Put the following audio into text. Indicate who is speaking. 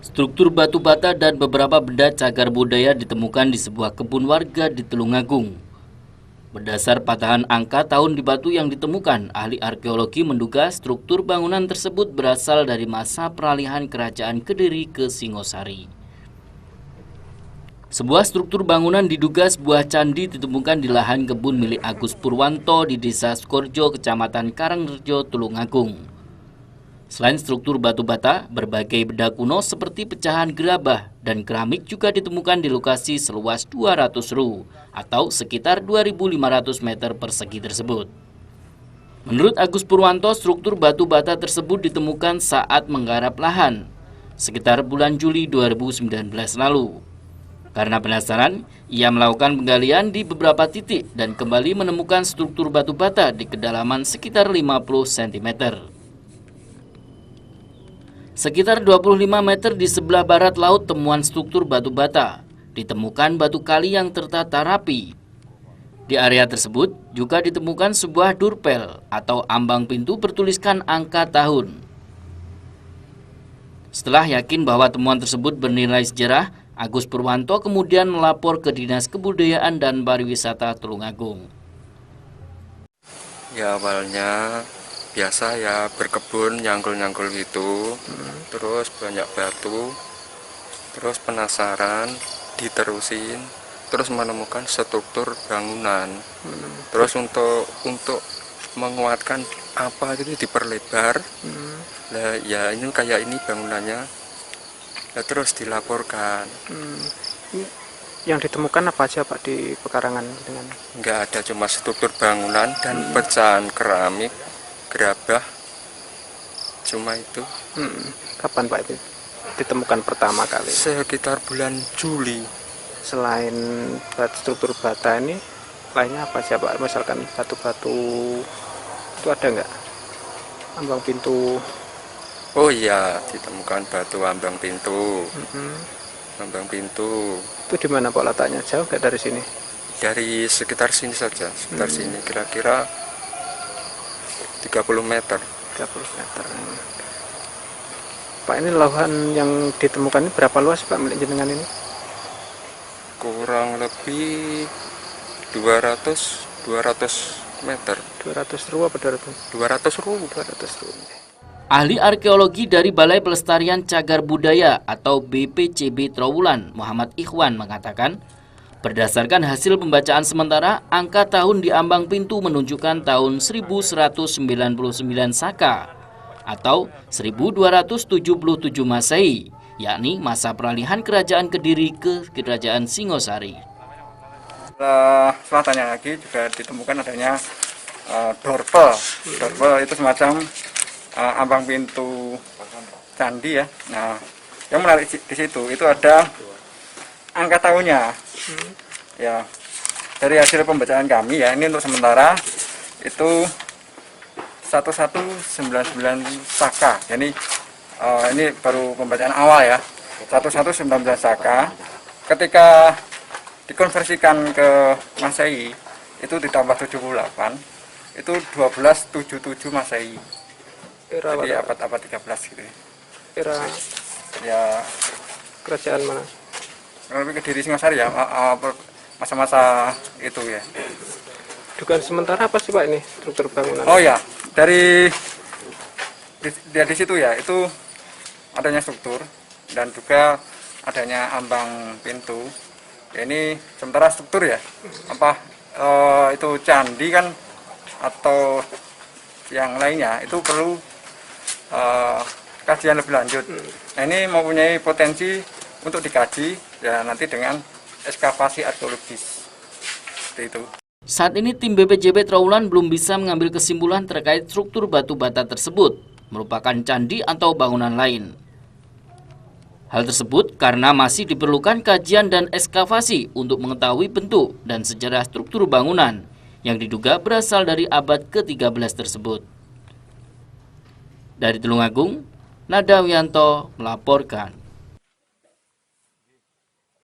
Speaker 1: Struktur batu bata dan beberapa benda cagar budaya ditemukan di sebuah kebun warga di Tulungagung. Berdasar patahan angka tahun di batu yang ditemukan, ahli arkeologi menduga struktur bangunan tersebut berasal dari masa peralihan kerajaan Kediri ke Singosari. Sebuah struktur bangunan diduga sebuah candi ditemukan di lahan kebun milik Agus Purwanto di Desa Skorjo, Kecamatan Karangrejo, Tulungagung. Selain struktur batu bata, berbagai benda kuno seperti pecahan gerabah dan keramik juga ditemukan di lokasi seluas 200 ru atau sekitar 2.500 meter persegi tersebut. Menurut Agus Purwanto, struktur batu bata tersebut ditemukan saat menggarap lahan sekitar bulan Juli 2019 lalu. Karena penasaran, ia melakukan penggalian di beberapa titik dan kembali menemukan struktur batu bata di kedalaman sekitar 50 cm. Sekitar 25 meter di sebelah barat laut temuan struktur batu bata, ditemukan batu kali yang tertata rapi. Di area tersebut juga ditemukan sebuah durpel atau ambang pintu bertuliskan angka tahun. Setelah yakin bahwa temuan tersebut bernilai sejarah, Agus Purwanto kemudian melapor ke Dinas Kebudayaan dan Pariwisata Tulungagung.
Speaker 2: Ya awalnya biasa ya berkebun nyangkul-nyangkul gitu, terus banyak batu, terus penasaran, diterusin, terus menemukan struktur bangunan. Terus untuk menguatkan apa gitu diperlebar. Nah ya ini kayak ini bangunannya, ya terus dilaporkan.
Speaker 3: Yang ditemukan apa aja Pak di pekarangan dengan?
Speaker 2: Nggak ada, cuma struktur bangunan dan pecahan keramik, gerabah, cuma itu.
Speaker 3: Kapan Pak itu ditemukan pertama kali?
Speaker 2: Sekitar bulan Juli.
Speaker 3: Selain struktur bata ini, lainnya apa aja Pak? Misalkan batu-batu itu ada nggak? Ambang pintu?
Speaker 2: Oh iya, ditemukan batu ambang pintu. Ambang pintu.
Speaker 3: Itu di mana Pak letaknya? Jauh nggak dari sini?
Speaker 2: Dari sekitar sini saja, sekitar sini kira-kira 30 meter.
Speaker 3: 30 meter. Pak, ini lahan yang ditemukan ini berapa luas Pak milik jenengan ini?
Speaker 2: Kurang lebih 200 meter.
Speaker 3: 200 ru apa 200?
Speaker 2: 200 ru.
Speaker 3: 200 ru.
Speaker 1: Ahli arkeologi dari Balai Pelestarian Cagar Budaya atau BPCB Trowulan, Muhammad Ikhwan mengatakan, berdasarkan hasil pembacaan sementara, angka tahun di ambang pintu menunjukkan tahun 1199 Saka atau 1277 Masehi, yakni masa peralihan kerajaan Kediri ke kerajaan Singosari.
Speaker 4: Setelah tanya lagi juga ditemukan adanya dorpel. Dorpel itu semacam ambang pintu candi ya. Nah, yang menarik di situ itu ada angka tahunnya. Ya, dari hasil pembacaan kami ya, ini untuk sementara itu 1199 Saka. Jadi ini baru pembacaan awal ya. 1199 Saka. Ketika dikonversikan ke Masehi itu ditambah 78 itu 1277 Masehi. Jadi abad 13 gitu.
Speaker 3: Era
Speaker 4: Ya
Speaker 3: kerajaan mana?
Speaker 4: lebih ke Kediri Singosari ya, masa-masa itu ya.
Speaker 3: Dugaan sementara apa sih Pak ini struktur bangunan?
Speaker 4: Oh ya, dari di situ ya, itu adanya struktur dan juga adanya ambang pintu. Ya, ini sementara struktur ya, itu candi kan atau yang lainnya itu perlu kajian lebih lanjut. Nah ini mempunyai potensi untuk dikaji ya nanti dengan ekskavasi arkeologis seperti itu.
Speaker 1: Saat ini tim BPCB Trowulan belum bisa mengambil kesimpulan terkait struktur batu bata tersebut merupakan candi atau bangunan lain. Hal tersebut karena masih diperlukan kajian dan ekskavasi untuk mengetahui bentuk dan sejarah struktur bangunan yang diduga berasal dari abad ke-13 tersebut. Dari Tulungagung, Nada Wianto melaporkan.